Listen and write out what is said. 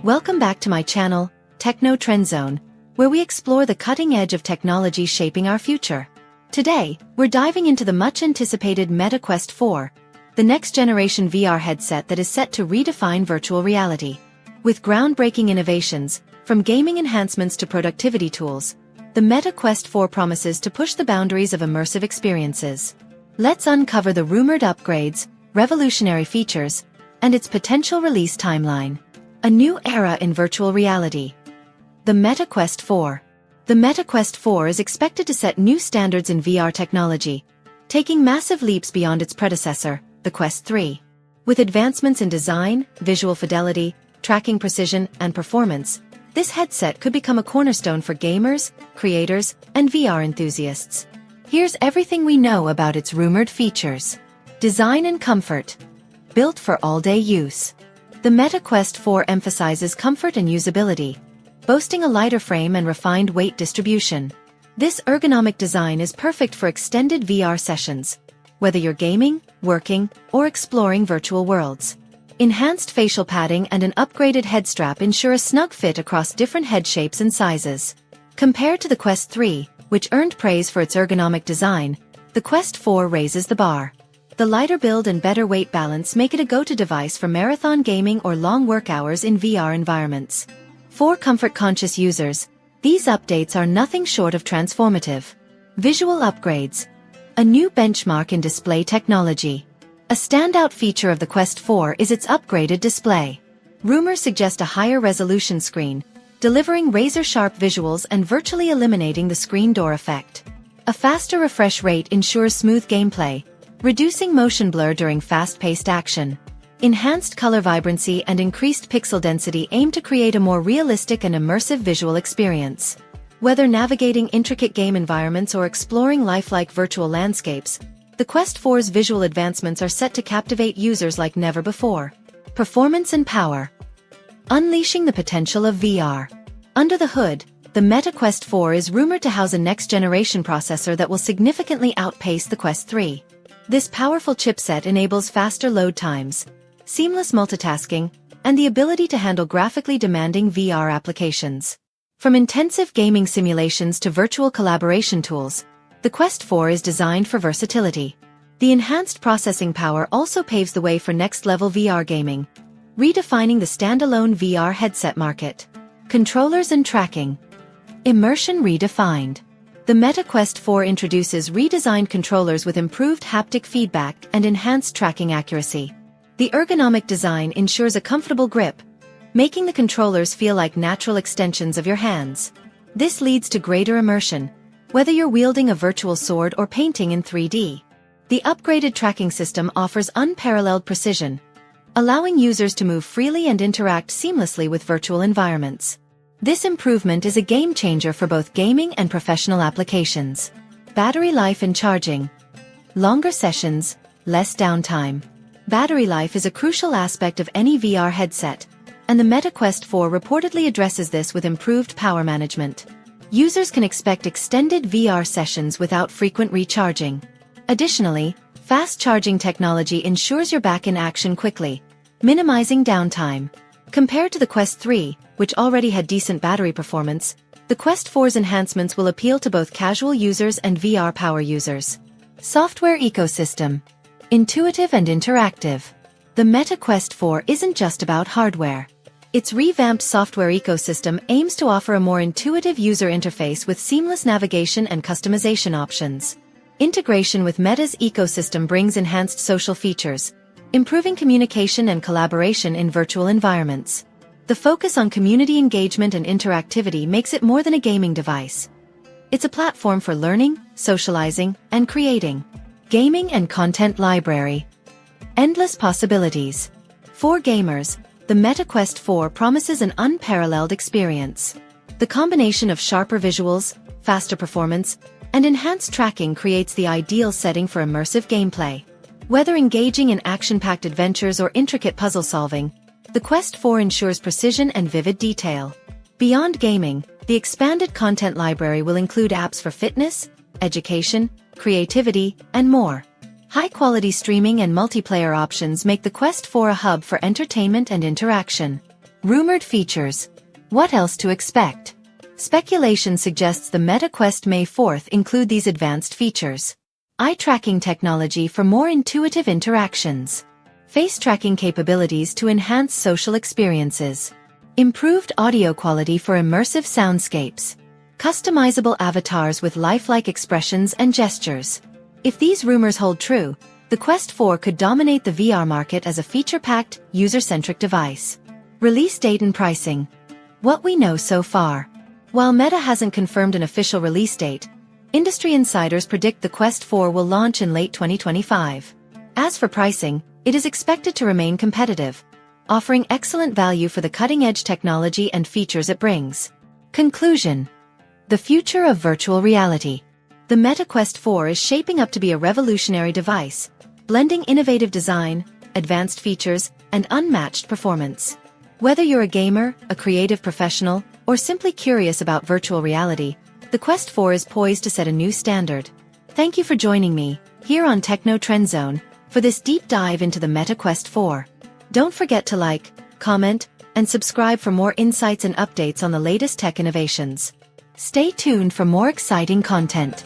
Welcome back to my channel, Techno Trend Zone, where we explore the cutting edge of technology shaping our future. Today, we're diving into the much-anticipated Meta Quest 4, the next-generation VR headset that is set to redefine virtual reality. With groundbreaking innovations, from gaming enhancements to productivity tools, the Meta Quest 4 promises to push the boundaries of immersive experiences. Let's uncover the rumored upgrades, revolutionary features, and its potential release timeline. A new era in virtual reality. The Meta Quest 4. The Meta Quest 4 is expected to set new standards in VR technology, taking massive leaps beyond its predecessor, the Quest 3. With advancements in design, visual fidelity, tracking precision, and performance, this headset could become a cornerstone for gamers, creators, and VR enthusiasts. Here's everything we know about its rumored features. Design and comfort. Built for all-day use. The Meta Quest 4 emphasizes comfort and usability, boasting a lighter frame and refined weight distribution. This ergonomic design is perfect for extended VR sessions, whether you're gaming, working, or exploring virtual worlds. Enhanced facial padding and an upgraded head strap ensure a snug fit across different head shapes and sizes. Compared to the Quest 3, which earned praise for its ergonomic design, the Quest 4 raises the bar. The lighter build and better weight balance make it a go-to device for marathon gaming or long work hours in VR environments. For comfort-conscious users, these updates are nothing short of transformative. Visual upgrades. A new benchmark in display technology. A standout feature of the Quest 4 is its upgraded display. Rumors suggest a higher resolution screen, delivering razor-sharp visuals and virtually eliminating the screen door effect. A faster refresh rate ensures smooth gameplay, reducing motion blur during fast-paced action. Enhanced color vibrancy and increased pixel density aim to create a more realistic and immersive visual experience. Whether navigating intricate game environments or exploring lifelike virtual landscapes, the Quest 4's visual advancements are set to captivate users like never before. Performance and power. Unleashing the potential of VR. Under the hood, the Meta Quest 4 is rumored to house a next-generation processor that will significantly outpace the Quest 3. This powerful chipset enables faster load times, seamless multitasking, and the ability to handle graphically demanding VR applications. From intensive gaming simulations to virtual collaboration tools, the Quest 4 is designed for versatility. The enhanced processing power also paves the way for next-level VR gaming, redefining the standalone VR headset market. Controllers and tracking. Immersion redefined. The Meta Quest 4 introduces redesigned controllers with improved haptic feedback and enhanced tracking accuracy. The ergonomic design ensures a comfortable grip, making the controllers feel like natural extensions of your hands. This leads to greater immersion, whether you're wielding a virtual sword or painting in 3D. The upgraded tracking system offers unparalleled precision, allowing users to move freely and interact seamlessly with virtual environments. This improvement is a game-changer for both gaming and professional applications. Battery life and charging. Longer sessions, less downtime. Battery life is a crucial aspect of any VR headset, and the Meta Quest 4 reportedly addresses this with improved power management. Users can expect extended VR sessions without frequent recharging. Additionally, fast charging technology ensures you're back in action quickly, minimizing downtime. Compared to the Quest 3, which already had decent battery performance, the Quest 4's enhancements will appeal to both casual users and VR power users. Software ecosystem. Intuitive and interactive. The Meta Quest 4 isn't just about hardware. Its revamped software ecosystem aims to offer a more intuitive user interface with seamless navigation and customization options. Integration with Meta's ecosystem brings enhanced social features, improving communication and collaboration in virtual environments. The focus on community engagement and interactivity makes it more than a gaming device. It's a platform for learning, socializing, and creating. Gaming and content library. Endless possibilities. For gamers, the Meta Quest 4 promises an unparalleled experience. The combination of sharper visuals, faster performance, and enhanced tracking creates the ideal setting for immersive gameplay. Whether engaging in action-packed adventures or intricate puzzle solving, the Quest 4 ensures precision and vivid detail. Beyond gaming, the expanded content library will include apps for fitness, education, creativity, and more. High-quality streaming and multiplayer options make the Quest 4 a hub for entertainment and interaction. Rumored features. What else to expect? Speculation suggests the Meta Quest May 4th include these advanced features. Eye tracking technology for more intuitive interactions. Face tracking capabilities to enhance social experiences. Improved audio quality for immersive soundscapes. Customizable avatars with lifelike expressions and gestures. If these rumors hold true, the Quest 4 could dominate the VR market as a feature-packed, user-centric device. Release date and pricing. What we know so far. While Meta hasn't confirmed an official release date, industry insiders predict the Quest 4 will launch in late 2025. As for pricing, it is expected to remain competitive, offering excellent value for the cutting-edge technology and features it brings. Conclusion. The future of virtual reality. The Meta Quest 4 is shaping up to be a revolutionary device, blending innovative design, advanced features, and unmatched performance. Whether you're a gamer, a creative professional, or simply curious about virtual reality, the Quest 4 is poised to set a new standard. Thank you for joining me, here on Techno Trend Zone, for this deep dive into the Meta Quest 4. Don't forget to like, comment, and subscribe for more insights and updates on the latest tech innovations. Stay tuned for more exciting content.